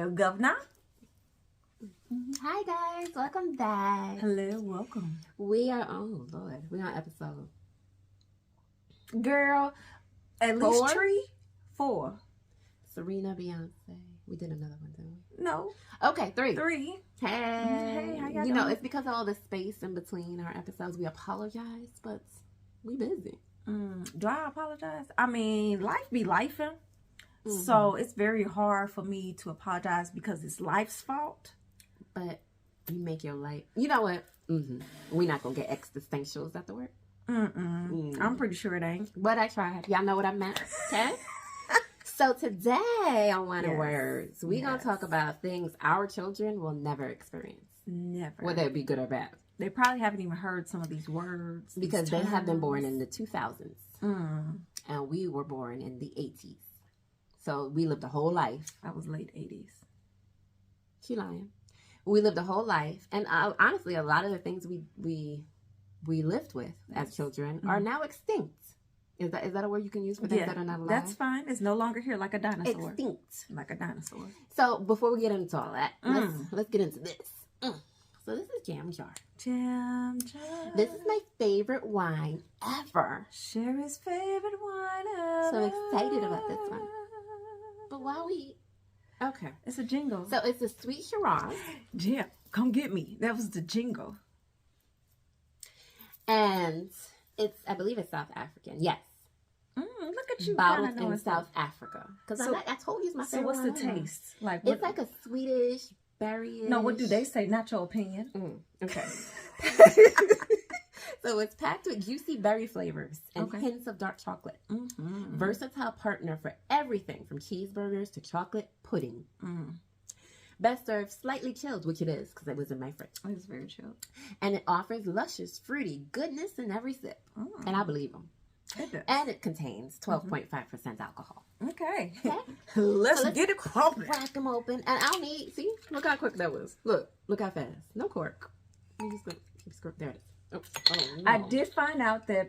Hello, Governor. Hi guys, welcome back. Hello, welcome. We're on episode. Girl, at least 4. Serena, Beyonce. We did another one, didn't we? No. Okay, 3. 3. Hey. Hey, how y'all You know, doing? it's because of all the space in between our episodes. We apologize, but we busy. Do I apologize? I mean, life be lifing. So it's very hard for me to apologize because it's life's fault. But you make your life. You know what? We're not going to get existential. Is that the word? I'm pretty sure it ain't. But I tried. Y'all know what I meant. Okay? So today on Line of Words, we're going to talk about things our children will never experience. Never. Whether it be good or bad. They probably haven't even heard some of these words. Because they have been born in the 2000s. And we were born in the 80s. So we lived a whole life. I was late 80s. She lying. We lived a whole life. And honestly, a lot of the things we lived with as children are now extinct. Is that a word you can use for things that are not alive? That's fine. It's no longer here like a dinosaur. Extinct. Like a dinosaur. So before we get into all that, let's get into this. So this is Jam Jar. Jam Jar. This is my favorite wine ever. Sherry's favorite wine ever. So excited about this one. But while we... Okay. It's a jingle. So it's a sweet Shiraz. Jam, come get me. That was the jingle. And I believe it's South African. Yes. Look at you. Bottled in South Africa. Because I told you it's my favorite. So what's the taste? It's like a Swedish berry. No, what do they say? Not your opinion. Okay. So it's packed with juicy berry flavors and hints of dark chocolate. Versatile partner for everything from cheeseburgers to chocolate pudding. Best served slightly chilled, which it is because it was in my fridge. It was very chilled. And it offers luscious, fruity goodness in every sip. And I believe them. It does. And it contains 12.5% alcohol. Okay. Let's get it crumping. Crack them open. And I'll need, see, look how quick that was. Look how fast. No cork. I'm just going to keep screwing. There it is. Oh, no. I did find out that.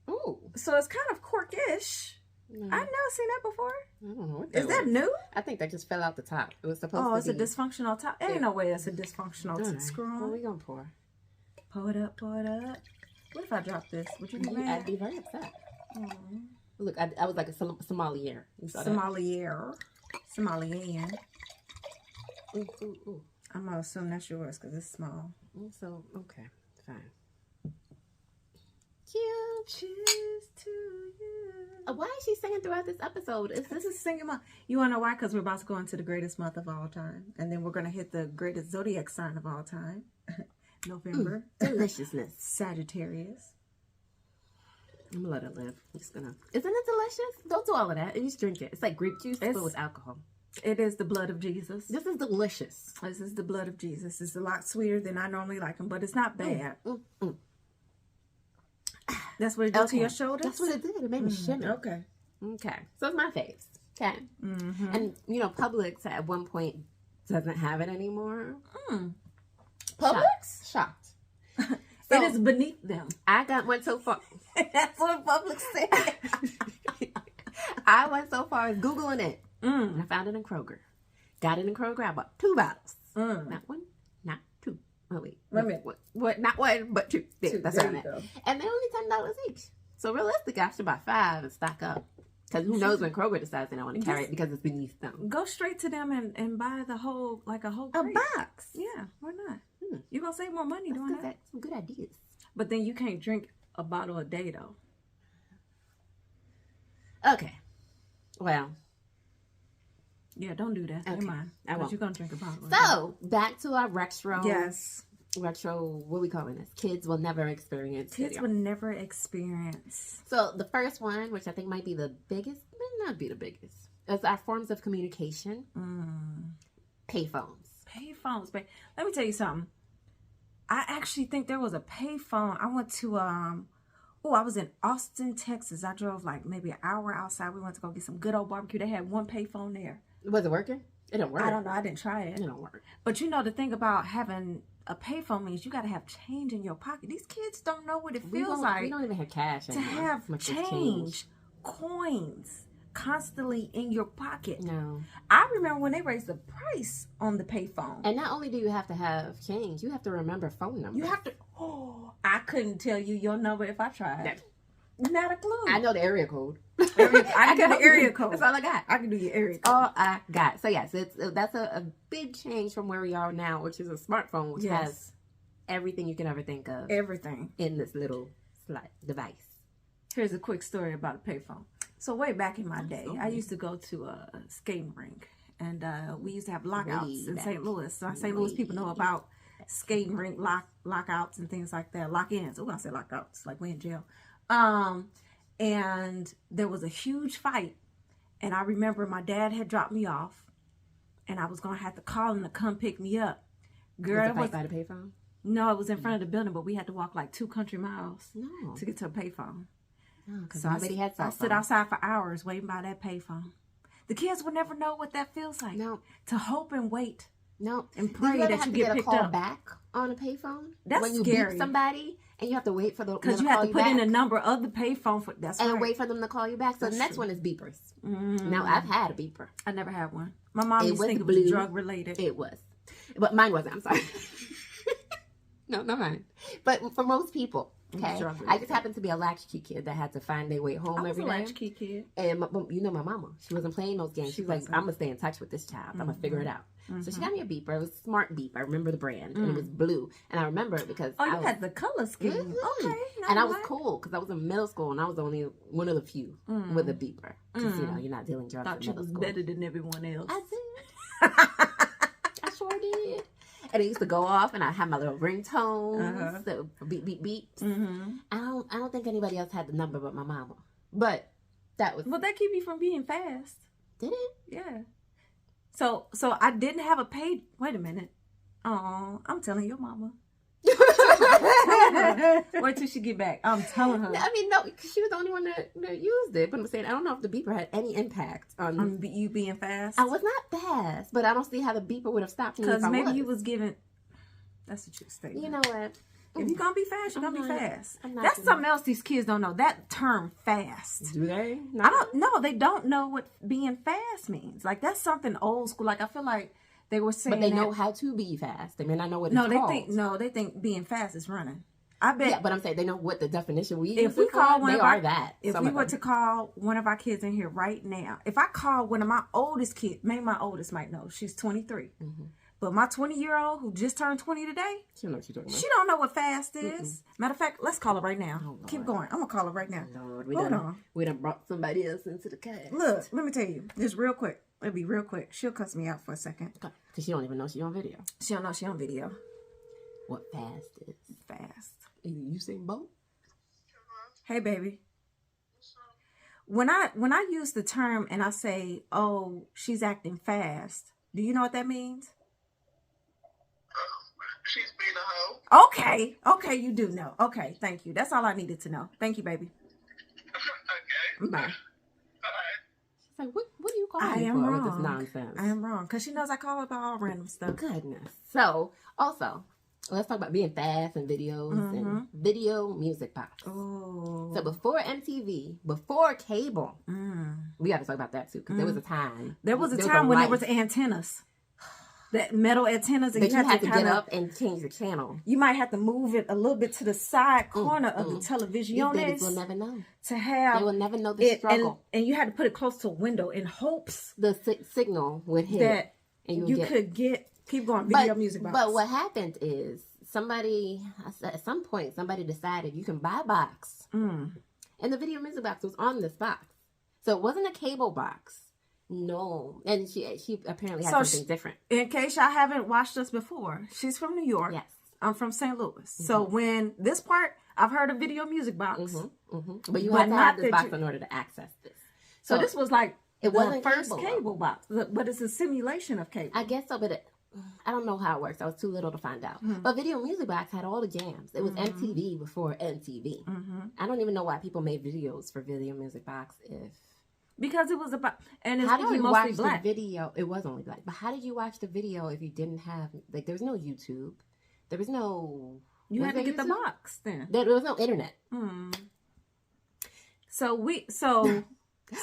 Ooh. So it's kind of corkish. I've never seen that before. I don't know what Is that new? I think that just fell out the top. It was supposed Oh, to be. it's a dysfunctional top. Ain't no way it's a dysfunctional screw. What are we going to pour? Pour it up, pour it up. What if I drop this? Would you be mad? I'd be very upset. Look, I was like a sommelier. Sommelier. Sommelier. Ooh. I'm going to assume that's yours because it's small. So, okay. Fine. Cheers to you. Why is she singing throughout this episode? This is singing month. You want to know why? Because we're about to go into the greatest month of all time. And then we're going to hit the greatest zodiac sign of all time. November. Deliciousness. Sagittarius. I'm going to let it live. I'm just going to... Isn't it delicious? Don't do all of that. You just drink it. It's like grape juice, but with alcohol. It is the blood of Jesus. This is delicious. This is the blood of Jesus. It's a lot sweeter than I normally like them, but it's not bad. That's what it did to your shoulders? That's what it did. It made me shimmer. Okay. So it's my faves. Okay. And, Publix at one point doesn't have it anymore. Publix? Shocked. So, it is beneath them. I went so far. That's what Publix said. I went so far as Googling it. And I found it in Kroger. Got it in Kroger. I bought 2 bottles. Not one, not 2. Oh, wait. What? Not one, but 2. That's there what I you go. And they're only $10 each. So realistically, I should buy 5 and stock up. Because who knows when Kroger decides they don't want to carry it because it's beneath them. Go straight to them and buy the whole, like a whole crate. A box. Yeah, why not? You're going to save more money doing that. That's some good ideas. But then you can't drink a bottle a day, though. Okay. Well. Yeah, don't do that. Okay. Never mind. I won't. You're going to drink a bottle. So, back to our retro. Yes. Retro, what are we calling this? Kids will never experience. Kids will never experience. So, the first one, which I think might be the biggest, may not be the biggest, is our forms of communication. Payphones. Payphones. Let me tell you something. I actually think there was a payphone. I went to, I was in Austin, Texas. I drove like maybe an hour outside. We went to go get some good old barbecue. They had one payphone there. Was it working? It didn't work. I don't know. I didn't try it. It don't work. But the thing about having a payphone means you got to have change in your pocket. These kids don't know what it feels like. We don't even have cash to anymore. have change, coins, constantly in your pocket. No. I remember when they raised the price on the payphone. And not only do you have to have change, you have to remember phone numbers. You have to. Oh, I couldn't tell you your number if I tried. Not a clue. I know the area code. I can do the area code. That's all I got. I can do your area code. All I got. So yes, that's a big change from where we are now, which is a smartphone, which has everything you can ever think of. Everything in this little device. Here's a quick story about a payphone. So way back in my day, I used to go to a skating rink, and we used to have lockouts in St. Louis. So St. Louis people know about skating rink lockouts and things like that. Lock-ins. Oh, I said lockouts, like we in jail. And there was a huge fight, and I remember my dad had dropped me off, and I was gonna have to call him to come pick me up. Girl, was the fight by the payphone? No, it was in front of the building, but we had to walk like 2 country miles to get to a payphone. So I stood outside for hours waiting by that payphone. The kids would never know what that feels like. No. To hope and wait. No. And pray that you get picked up. Back on a payphone? That's when you scary. beep somebody and you have to wait for because you have to put in the number of the payphone for wait for them to call you back. So the next one is beepers. Now I've had a beeper. I never had one. My mom used to think it was drug related. It was, but mine wasn't. I'm sorry. No, not mine. But for most people, okay, I just happened to be a latchkey kid that had to find their way home every day. I was a latchkey kid. And my mama, she wasn't playing those games. She was like, I'm going to stay in touch with this child. I'm going to figure it out. So she got me a beeper. It was a Smart Beep. I remember the brand. And it was blue. And I remember it because you had the color scheme. Okay. And I was cool because I was in middle school and I was only one of the few with a beeper. Because, you're not dealing drugs in middle school. Better than everyone else. I did. I sure did. And it used to go off, and I had my little ringtones, so beep, beep, beeps. I don't think anybody else had the number but my mama. But that was. Well, that keep you from being fast. Did it? Yeah. So I didn't have a paid. Wait a minute. Oh, I'm telling your mama. Wait till she get back. I'm telling her. I mean, no, because she was the only one that used it. But I'm saying, I don't know if the beeper had any impact on you being fast. I was not fast, but I don't see how the beeper would have stopped me. Because maybe you was giving. That's a true statement. You know what? If you're gonna be fast, you're gonna be fast. That's something else these kids don't know. That term fast. Do they? I don't know. They don't know what being fast means. Like that's something old school. Like I feel like they were saying, but they know how to be fast. They may not know what it's called. They think being fast is running. I bet. Yeah, but I'm saying they know what the definition we use. If we call one they are that. If we were to call one of our kids in here right now, if I call one of my oldest kids, maybe my oldest might know. She's 23. But my 20-year-old who just turned 20 today, she don't know what you're talking about. She don't know what fast is. Matter of fact, let's call her right now. Oh, Keep going. I'm gonna call her right now. Lord, we done brought somebody else into the cast. Look, let me tell you, just real quick. It'll be real quick. She'll cuss me out for a second. Because she don't even know she on video. She don't know she on video. What fast is? Fast. You sing both? Hey, baby. When I use the term and I say, "Oh, she's acting fast," do you know what that means? She's being a hoe. Okay, you do know. Okay, thank you. That's all I needed to know. Thank you, baby. Okay. Bye. She's like, what are you calling me for with this nonsense? I am wrong. Because she knows I call her about all random stuff. Goodness. So, also, let's talk about being fast and videos and video music box. Oh. So before MTV, before cable, we got to talk about that too. Because there was a time. There was a time when there was antennas. That metal antennas, and you had to get up and change the channel. You might have to move it a little bit to the side corner of the television. These babies will never know. To have they will never know the struggle. And you had to put it close to a window in hopes the signal would hit that and you could get keep going video music box. But what happened is at some point somebody decided you can buy a box, and the video music box was on this box, so it wasn't a cable box. No, and she apparently had something different. In case y'all haven't watched us before, she's from New York. Yes, I'm from St. Louis. So when this part, I've heard of video music box, but you had to have this box in order to access this. So this was like it wasn't first cable box, but it's a simulation of cable. I guess so, but I don't know how it works. I was too little to find out. But Video Music Box had all the jams. It was MTV before MTV. I don't even know why people made videos for Video Music Box because it was about, and it's how did you mostly watch black. The video? It was only black, but how did you watch the video if you didn't have there was no YouTube, there was no. You had to get the box then. There was no internet. So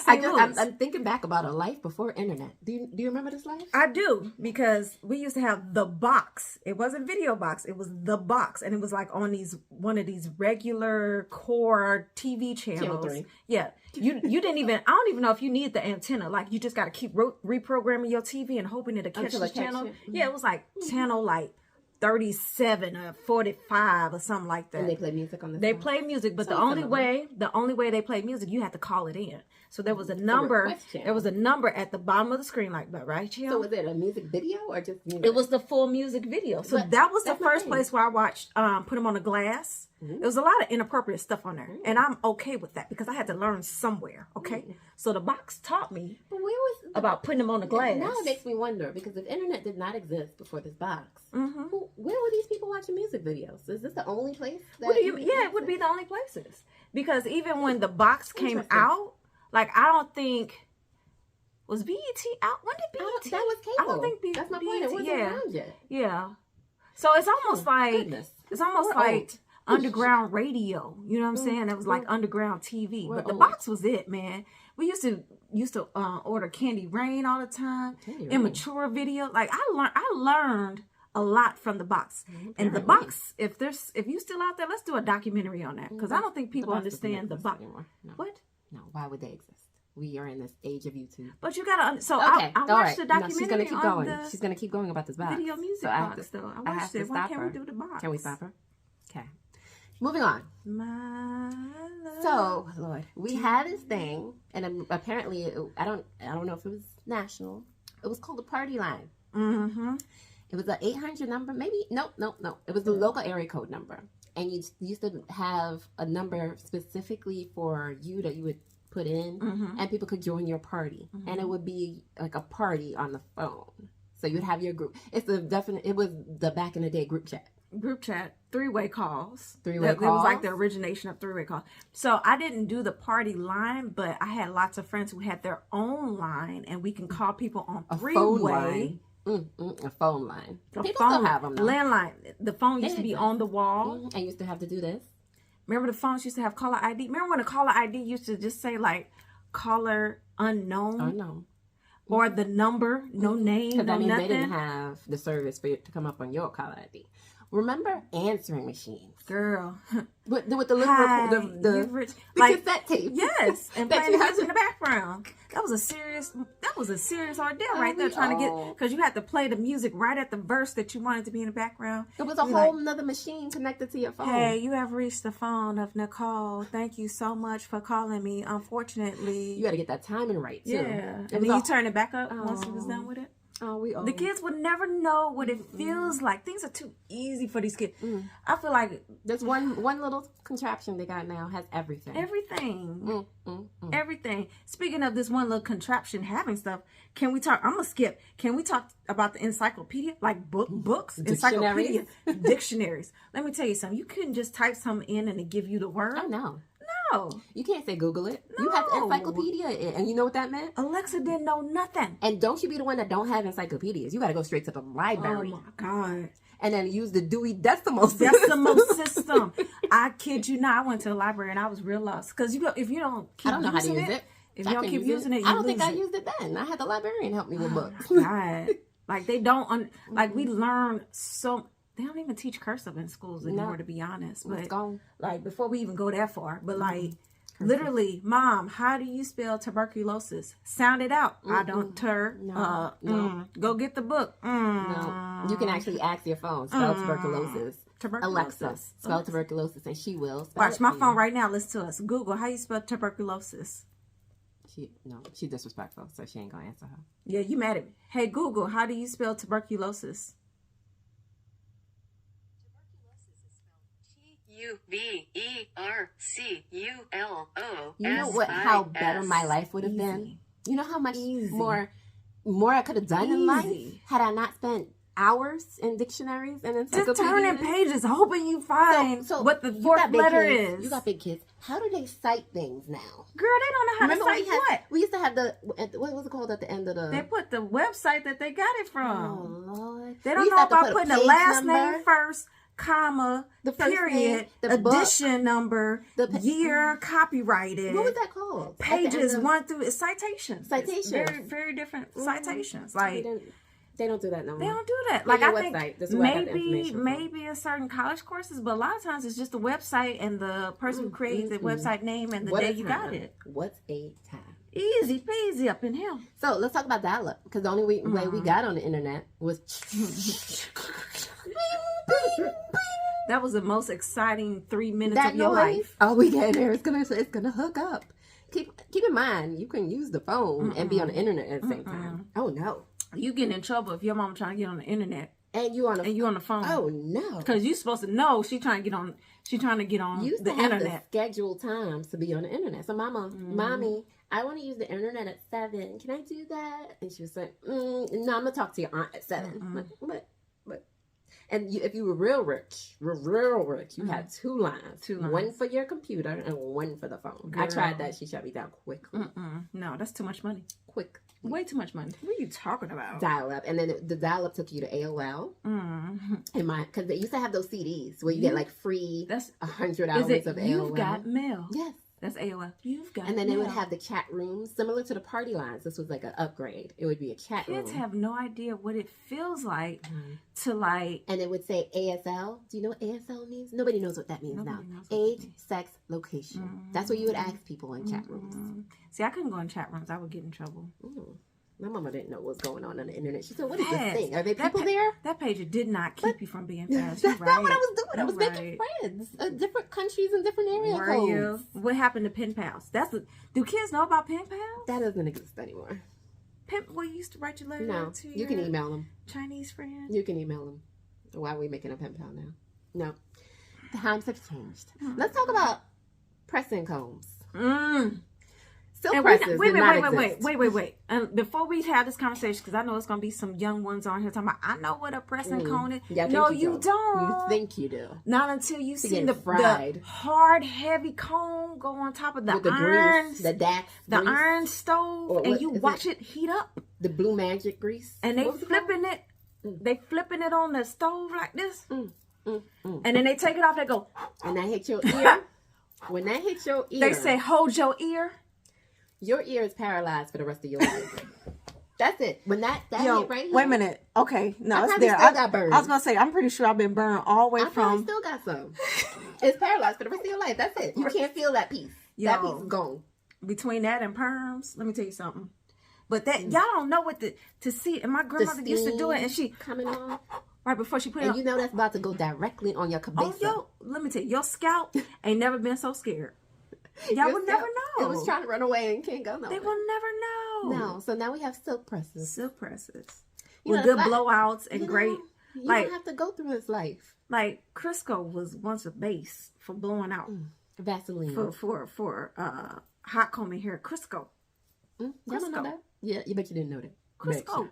I'm thinking back about a life before internet. Do you remember this life? I do, because we used to have the box. It wasn't video box. It was the box, and it was like on one of these regular core TV channels. Channel 3. Yeah, you didn't even. I don't even know if you need the antenna. Like, you just got to keep reprogramming your TV and hoping it'll catch the channel. Mm-hmm. Yeah, it was like channel like 37 or 45 or something like that. And they play music on this. They play music, but the only way they play music, you had to call it in. So there was a number. There was a number at the bottom of the screen, like that, right here. So was it a music video or just music? It was the full music video. So that was the first place where I watched Put 'Em on the Glass. There was a lot of inappropriate stuff on there, and I'm okay with that because I had to learn somewhere. Okay, so the box taught me about putting them on the glass. Now it makes me wonder, because if internet did not exist before this box, where were these people watching music videos? Is this the only place? It would be the only places, because even when the box came out, like, I don't think was BET out. When did BET? That was cable. I don't think BET. That's my point. It wasn't around yet. Yeah. So it's almost like underground radio. You know what I'm saying? It was like underground TV. But the box was it, man. We used to order Candy Rain all the time. Immature video. Like, I learned a lot from the box. And the box, if you still out there, let's do a documentary on that, because I don't think people understand the box anymore. No. What? No, why would they exist? We are in this age of YouTube. But you gotta. So okay, I watched the documentary. She's gonna keep going. She's gonna keep going about this box. Video music box, though. I watched it. Why can't we do the box? Can we stop her? Okay. Moving on. My love. So, Lord, we had this thing, and apparently, I don't know if it was national. It was called the Party Line. Mm-hmm. It was an 800 number, maybe. Nope. It was the local area code number, and you used to have a number specifically for you that you would put in, and people could join your party, and it would be like a party on the phone. So you would have your group. It was the back in the day group chat, three-way calls. It was like the origination of three-way calls. So I didn't do the party line, but I had lots of friends who had their own line, and we can call people on three-way. A phone line. People still have them, though. Landline. The phone used to be on the wall. And used to have to do this. Remember the phones used to have caller ID? Remember when the caller ID used to just say, like, caller unknown? Or the number, no name, no nothing? They didn't have the service for you to come up on your caller ID. Remember answering machines? Girl. With the little cassette tape. Yes. And playing music in the background. That was a serious ordeal right there, trying to get, because you had to play the music right at the verse that you wanted to be in the background. It was a whole nother machine connected to your phone. Hey, you have reached the phone of Nicole. Thank you so much for calling me. Unfortunately. You got to get that timing right, too. Yeah. And then you turn it back up once you was done with it. The kids would never know what it feels like. Things are too easy for these kids. I feel like there's one little contraption they got now has everything. Everything. Speaking of this one little contraption having stuff, can we talk? I'm gonna skip. Can we talk about the encyclopedia, like books, encyclopedia, dictionaries? Let me tell you something. You couldn't just type something in and it give you the word. Oh no. No. You can't say Google it. No. You have to encyclopedia it. And you know what that meant? Alexa didn't know nothing. And don't you be the one that don't have encyclopedias. You got to go straight to the library. Oh, my God. And then use the Dewey Decimal System. I kid you not. I went to the library and I was real lost. Because if you don't keep using it. If you don't keep using it, I don't think I used it then. I had the librarian help me with books. God. Like, they don't, like, we learn so... They don't even teach cursive in schools anymore, to be honest. But like, before we even go that far, but like, literally, Mom, how do you spell tuberculosis? Sound it out. I don't Go get the book. No. You can actually ask your phone, spell tuberculosis. Alexa, spell tuberculosis, and she will. Watch my phone right now. Listen to us. Google, how you spell tuberculosis? She's disrespectful, so she ain't gonna answer her. Yeah, you mad at me. Hey, Google, how do you spell tuberculosis? Tuberculoso. You know what? How better my life would have been. You know how much more I could have done in life had I not spent hours in dictionaries and encyclopedias. Just turning pages, hoping you find what the fourth letter is. You got big kids. How do they cite things now? Girl, they don't know how to cite what. We used to have what was it called at the end of the... They put the website that they got it from. Oh, Lord. They don't know about putting the last name first, comma, The first period, name, the book, edition number, year, copyrighted. What was that called? Pages 1 through citations. Citations. It's very, very different citations. Like they don't do that no more. they don't do that. Like Like your I think website. This is where I got the maybe information from. in certain college courses, but a lot of times it's just the website and the person who creates the website name and the What day a you got time. it. What's a time? Easy peasy up in here. So let's talk about dial-up, because the only way we got on the internet was. That was the most exciting 3 minutes That of your noise, life. oh, we get there. It's gonna hook up. Keep in mind, you can use the phone and be on the internet at the same time. Oh no! You getting in trouble if your mom trying to get on the internet And you on and the phone. Oh no! Because you supposed to know she trying to get on. She trying to get on You used the to have internet. to schedule times to be on the internet. So, mommy, I want to use the internet at 7. Can I do that? And she was like, no, I'm gonna talk to your aunt at 7. Like, what? And if you were real rich, you had 2 lines. 2 lines. One for your computer and one for the phone. I tried that. She shut me down quickly. No, that's too much money. Quick. Way too much money. What are you talking about? Dial-up. And then the dial-up took you to AOL. Because they used to have those CDs where you get like free That's 100 is hours it? of AOL. You've got mail. Yes. That's AOL. You've got. And then they would mail. have the chat rooms similar to the party lines. This was like an upgrade. It would be a chat Kids room. have no idea what it feels like to like. And it would say ASL. Do you know what ASL means? Nobody knows what that means Nobody now. knows what Age, that means. sex, location. That's what you would ask people in chat rooms. See, I couldn't go in chat rooms. I would get in trouble. My mama didn't know what was going on the internet. She said, what is this Yes. thing? Are there That people there? That page did not keep you from being fast. That's You're not what I right. was doing. I was You're making right. friends. Different countries and different area Were codes. you? What happened to pen pals? Do kids know about pen pals? That doesn't exist anymore. Well, you used to write your letter No. to You can your email them. Chinese friend. You can email them. Why are we making a pen pal now? No. The times have changed. Let's talk about pressing combs. Still And presses did not exist. wait. And before we have this conversation, because I know it's gonna be some young ones on here talking about, I know what a pressing cone is. Yeah, I think No, you don't. You think you do. Not until you see get the fried. hard, heavy cone go on top of the With the iron, grease, the Dax the grease, iron stove, Or and what you is watch it heat up, the blue magic grease. and they What was it called? flipping it. They flipping it on the stove like this, and then they take it off. They go. And that hit your ear. When that hits your ear, They say, "Hold your ear." your ear is paralyzed for the rest of your life. That's it. When that hit right here. wait a minute. Okay, no, I it's probably there. still got burned. I was gonna say, I'm pretty sure I've been burned all the way I probably from. still got some. It's paralyzed for the rest of your life. That's it. You can't feel that piece. That Yo. piece is gone. Between that and perms, let me tell you something. But that y'all don't know what to see. And my grandmother used to do it, and she coming on. right before she put it And on. you know that's about to go directly on your cabeza. Oh, yo, let me tell you, your scalp ain't never been so scared. Y'all Your would never scalp, know. It was trying to run away and can't go nowhere. They will never know. No. So now we have silk presses. Silk presses You with know, good it's like- blowouts and You know, great. You like- don't have to go through this life. Like Crisco was once a base for blowing out Vaseline. for hot combing hair. Crisco. Y'all don't know Crisco. that? Yeah, you bet you didn't know that. Bet Crisco. you.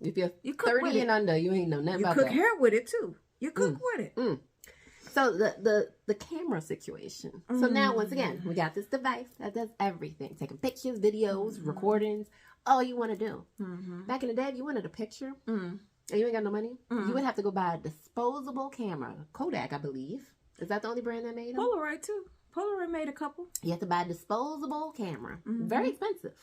If you're You cook with 30 it. and under, you ain't know nothing You about cook that. hair with it too. You cook with it. So the camera situation. So now once again, we got this device that does everything. Taking pictures, videos, recordings, all you want to do. Back in the day, if you wanted a picture and you ain't got no money, you would have to go buy a disposable camera. Kodak, I believe. Is that the only brand that made them? Polaroid too. Polaroid made a couple. You have to buy a disposable camera. Very expensive.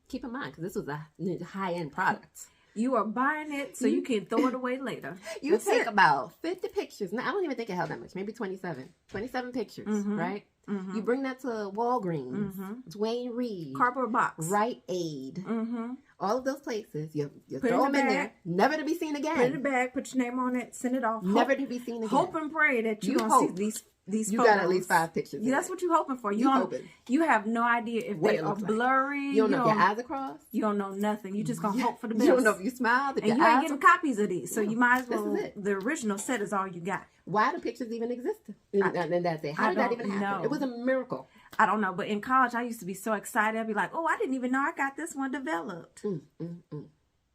Keep in mind, because this was a high-end product. You are buying it so you can throw it away later. You That's take it. about 50 pictures. Now, I don't even think it held that much. Maybe 27. 27 pictures, right? You bring that to Walgreens, Dwayne Reed, Cardboard box. Rite Aid, all of those places. You Put it throw in them the in there, bag. never to be seen again. Put it in the bag, put your name on it, send it off. Never to be seen again. Hope and pray that You you're going to hope. see these You photos. got at least 5 pictures. Yeah, that's what you're hoping for. You don't- hoping. You have no idea if What they it are looks like. blurry. You don't know if your eyes are crossed. You don't know nothing. You just going to hope for the best. You don't know if you smiled, if and your you ain't eyes getting are... copies of these. So you might as This well, is it. the original set is all you got. Why do pictures even exist? And that's it. How I did that don't even happen? know. It was a miracle. I don't know. But in college, I used to be so excited. I'd be like, oh, I didn't even know I got this one developed.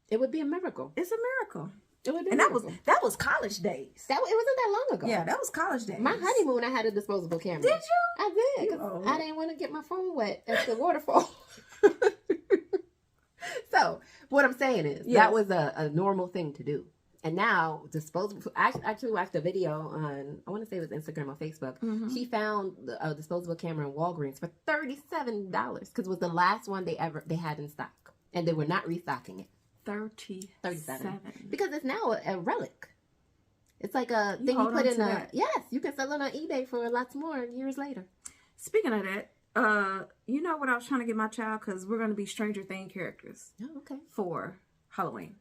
It would be a miracle. It's a miracle. It would be And a miracle. that was college days. It wasn't that long ago. Yeah, that was college days. My honeymoon, I had a disposable camera. Did you? I did. 'Cause Oh. I didn't want to get my phone wet at the waterfall. So, what I'm saying is, Yes. that was a normal thing to do. And now disposable. I actually watched a video on, I want to say it was Instagram or Facebook. Mhm. She found a disposable camera in Walgreens for $37 because it was the last one they had in stock, and they were not restocking it. 37. Because it's now a relic. It's like a You thing you hold put on in to a. that. Yes, you can sell it on eBay for lots more years later. Speaking of that, you know what I was trying to get my child, because we're going to be Stranger Things characters Oh, okay. for Halloween.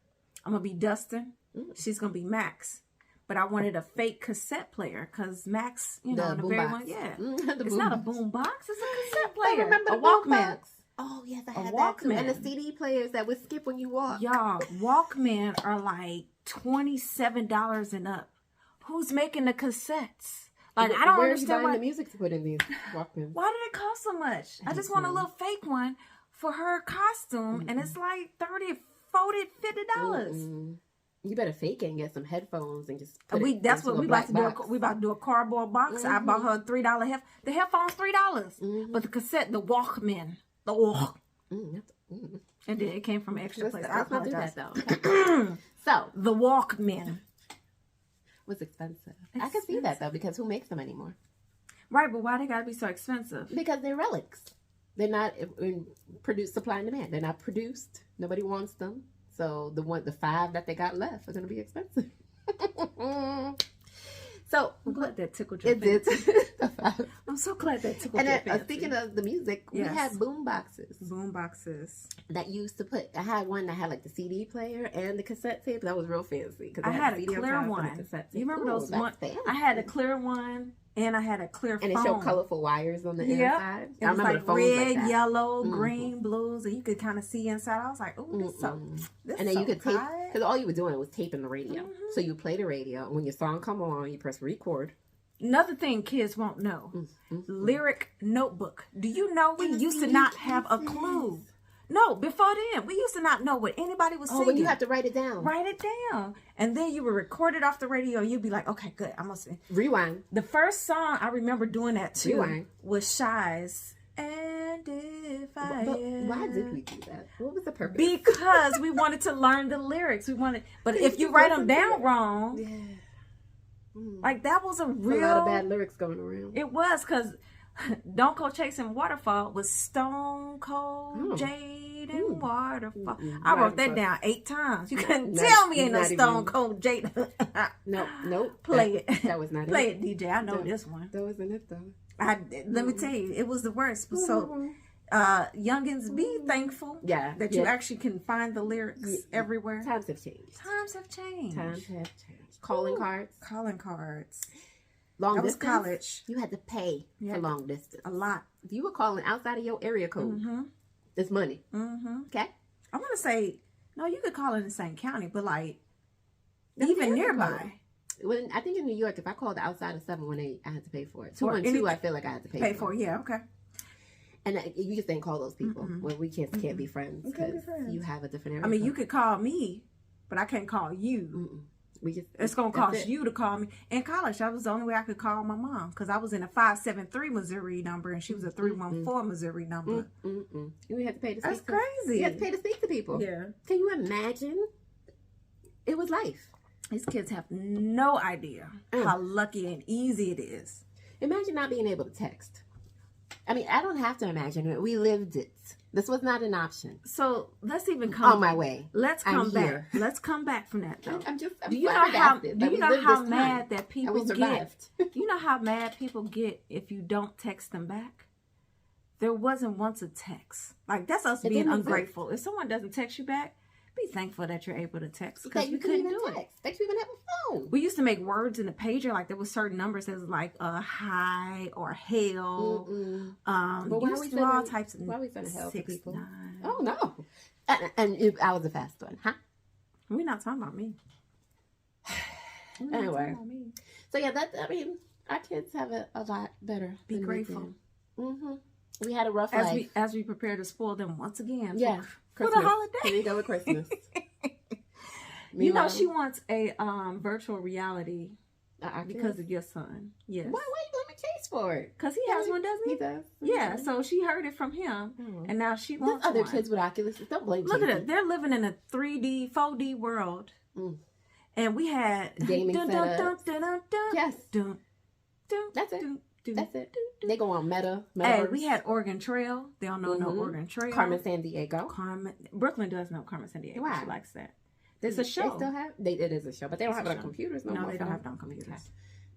I'm going to be Dustin. She's going to be Max. But I wanted a fake cassette player because Max, you know, The the very boombox. one, yeah. The It's not a boombox. boom box, it's a cassette I player. remember A the Walkman. boombox. Oh yes, I A had that too. And the Walkman. CD players that would skip when you walk. Y'all, Walkman are like $27 and up. Who's making the cassettes? Like, I don't Where are you understand buying why. the music to put in these Walkmans? Why did it cost so much? I just want a little fake one for her costume, and it's like $30, $40, $50. Mm-mm. You better fake it and get some headphones and just put That's into what a we black about to do. box. We about to do a cardboard box. I bought her a $3 the headphones $3, but the cassette, the Walkman, the walk, Mm. and then it came from an extra place. I Let's not do apologize. that though. So, The Walkman, was expensive. I can see that though, because who makes them anymore? right? But why they gotta be so expensive? Because they're relics. They're not produced, supply and demand. They're not produced. Nobody wants them. So the 5 that they got left are going to be expensive. So I'm glad that tickled your it did. fancy. The 5. I'm so glad that tickled And your then, fancy. speaking of the music, we Yes. had boom boxes boom boxes, that used to put. I had one that had like the CD player and the cassette tape. That was real fancy. I had a CD on clear top and one. a cassette tape. You remember Ooh, those that's one? fancy. I had a clear one, and I had a clear And phone. it showed colorful wires on the Yep. inside. It I was remember like the phones red, like that. yellow, Mhm. green, blues, and you could kind of see inside. I was like, "Ooh, this so." Mm-mm. This And then so you could tape, tight. because all you were doing was taping the radio. Mhm. So you play the radio, and when your song come on, you press record. Another thing kids won't know: Mm-hmm. lyric notebook. Do you know we In the used to CD not have a cases. clue? No, before then, we used to not know what anybody was Oh, singing. when you have to write it down. Write it down, and then you would record it off the radio. You'd be like, "Okay, good, I'm gonna sing." Rewind. The first song I remember doing that too Rewind. was Shy's "And If I But Am." why did we do that? What was the purpose? Because we wanted to learn the lyrics. But if you write them down wrong, Yeah. Mm. like that was a There's a lot of bad real. lyrics going around. It was because "Don't Go Chasing Waterfall" was Stone Cold Oh. Jade Ooh. and Waterfall. Mm-mm. I wrote that Waterfall. down 8 times. You couldn't Not- tell me ain't no not Stone even- Cold Jade. Nope. Play that, it. That was not Play it. it, DJ. I know No. this one. That wasn't it though. Let me tell you, it was the worst. So, youngins, be thankful Yeah. that you actually can find the lyrics Yeah. everywhere. Times have changed. Times have changed. Times have changed. Calling cards. Calling cards. Long That was distance. college. You had to pay Yeah. for long distance. A lot. If you were calling outside of your area code, Mm-hmm. it's money. Mm-hmm. Okay? I want to say, no, you could call it in the same county, but like, That's even area nearby. code. When I think in New York, if I called outside of 718, I had to pay for it. Or 212, any- I feel like I had to pay, Pay for it. Yeah, okay. And you just didn't call those people. Mm-mm. Well, we can't be friends We can't be because friends. you have a different area. I mean, you code. could call me, but I can't call you. Mm-mm. We just It's going to that's cost it. you to call me. In college, that was the only way I could call my mom because I was in a 573 Missouri number and she was a 314 Missouri number. Mm-mm. You had to pay to That's speak to crazy. You had to pay to speak to people. Yeah. Can you imagine? It was life. These kids have no idea how lucky and easy it is. Imagine not being able to text. I mean, I don't have to imagine it. We lived it. This was not an option. So let's even come On my way. Let's I'm come back. here. Let's come back from that though. I'm Do you know how? flabbergasted Do that you we know lived how this mad time. that And people we get? survived. You know how mad people get if you don't text them back? There wasn't once a text. Like that's us It being didn't exist. ungrateful. If someone doesn't text you back, be thankful that you're able to text That because you we couldn't couldn't even do it. text. That you even have a phone. We used to make words in the pager, like there was certain numbers that was like hi or hell. Mm-mm. But But why used we to do all sending- types of why we sending hell to 6, people? 9. Oh no. I was a fast one, huh? We're not talking about me. We're not Anyway. talking about me. So yeah, our kids have it a lot better. Be grateful. Mm-hmm. We had a rough As life. we prepare to spoil them once again. Yeah, For the Christmas. holiday. Here you go with Christmas. You know, Meanwhile, she wants a virtual reality our because kids- of your son. Yes. Why you let me chase for it? Because he has one, doesn't he? He does. Yeah, so she heard it from him, Oh. and now she There's wants other one. kids with Oculus. Don't blame Look at Casey. it. They're living in a 3D, 4D world. Mm. And we had Gaming setups. Yes. dun, dun, That's it. dun, dun, That's it. dun, dun. They go on Meta. Hey, Metaverse. we had Oregon Trail. They don't know no Mhm. Oregon Trail. Carmen San Diego. Brooklyn does know Carmen San Diego. Why? She likes that. It's a show. They still have. It is a show, but they don't It's have a it on show. computers no No, more. they don't so- have it on computers. Okay.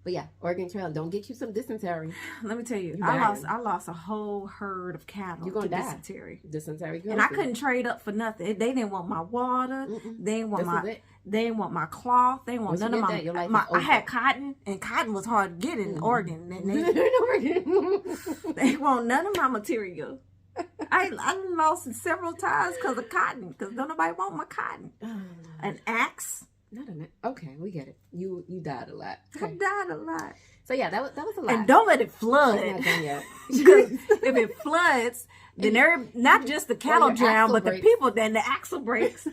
But yeah, Oregon Trail. Don't get you some dysentery. Let me tell you, You I dying. lost a whole herd of cattle You gonna to die. dysentery. Dysentery. And I couldn't trade up for nothing. They didn't want my water. Mm-mm. They didn't want This is it. They didn't want my cloth. They didn't want Once you none of get that, your life my. is I had over. cotton, and cotton was hard to get in Mhm. Oregon. And Oregon. they want none of my material. I lost it several times because of cotton. Because nobody want my cotton. An axe. Not a minute. Okay, we get it. You died a lot. I Okay. died a lot. So yeah, that was a lot. And don't let it It's flood. not done yet. Because if it floods, then not just the cattle your drown, axle but breaks. the people, then the axle breaks.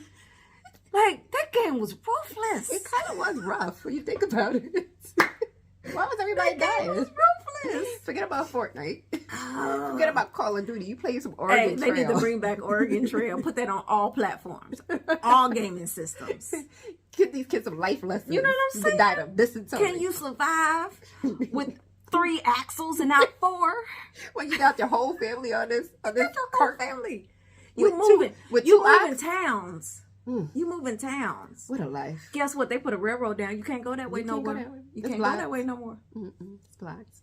Like, that game was ruthless. It kind of was rough when you think about it. Why was everybody That game dying? was ruthless. Forget about Fortnite. Oh. Forget about Call of Duty. You play some Hey, Oregon they need Trail. to bring back Oregon Trail. Put that on all platforms, all gaming systems. Give these kids some life lessons. You know what I'm The saying? diet of dysentery. Can you survive with 3 axles and not 4? When you got your whole family on this That's your whole cart. family. You With two- moving. with You two moving axes? towns. Mm. You moving towns. What a life. Guess what? They put a railroad down. You can't go that way You no can't go more. that way. You It's can't blocked. go that way no more. Mm-mm. It's blocked.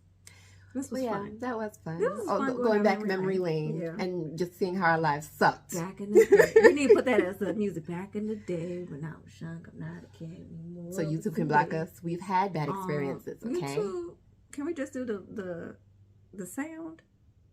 This was But yeah, fun. that was fun. This was fun Going going back down memory lane Yeah. and just seeing how our lives sucked. Back in the day. We need to put that as the music. Back in the day when I was young, I'm not a kid anymore. So YouTube can block us. We've had bad experiences, okay? YouTube, can we just do the sound?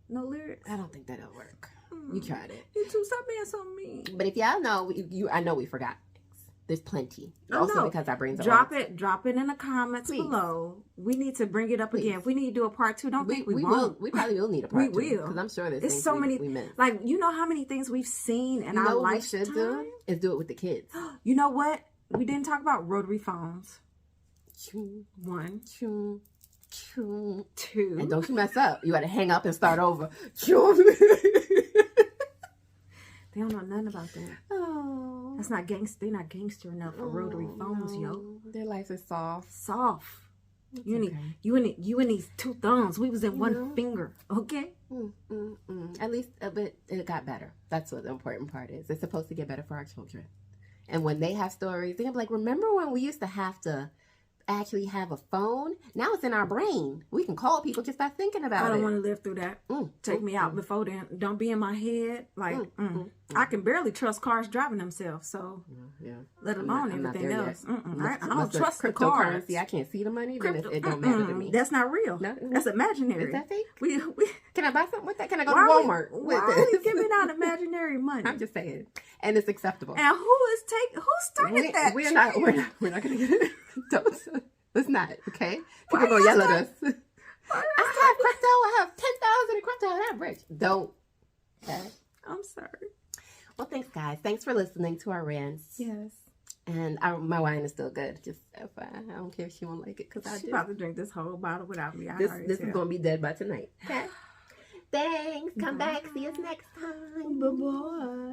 No lyrics? I don't think that'll work. You tried it. YouTube, stop being so mean. But if y'all know, I know we forgot things. There's plenty. Oh, Also no. because our brains are Drop old. it in the comments Please. below. We need to bring it up Please. again. If we need to do a part 2, don't think we won't. We probably will need a We part 2. will. Because I'm sure there's It's things so many. we missed. Like, you know how many things we've seen in You our know what we lifetime? should do? Is do it with the kids. You know what? We didn't talk about rotary phones. Choo, 1, choo, choo. 2. And don't you mess up. You got to hang up and start over. Choo. They don't know nothing about that. Oh. That's not gangster. They're not gangster enough for rotary phones, yo. no. Their life is soft. Soft. You okay. need you and these 2 thumbs. We was in one know? finger. Okay. At least a bit, it got better. That's what the important part is. It's supposed to get better for our children. And when they have stories, they're like, remember when we used to have to actually have a phone? Now it's in our brain. We can call people just by thinking about I don't it. want to live through that. Take me out before then. Don't be in my head. Like, I can barely trust cars driving themselves. So, Yeah. let I'm alone not everything there else. yet. I don't Unless trust the cars. cryptocurrency, I can't see the money, then Crypto- it don't matter to me. That's not real. No? That's imaginary. Is that fake? We Can I buy something with that? Can I go why to are Walmart we, with why are we this? giving out imaginary money? I'm just saying. And it's acceptable. And who started that? We're trend? not gonna get it. Let's not, okay? People gonna yell at us. I have crypto, I have 10,000 in crypto, and I'm rich. Don't. Okay. I'm sorry. Well, thanks guys. Thanks for listening to our rants. Yes. And my wine is still good. Just FYI. I don't care if she won't like it because I She's do. about to drink this whole bottle without me. This is gonna be dead by tonight. Okay. Thanks. Come back. See us next time. Bye-bye.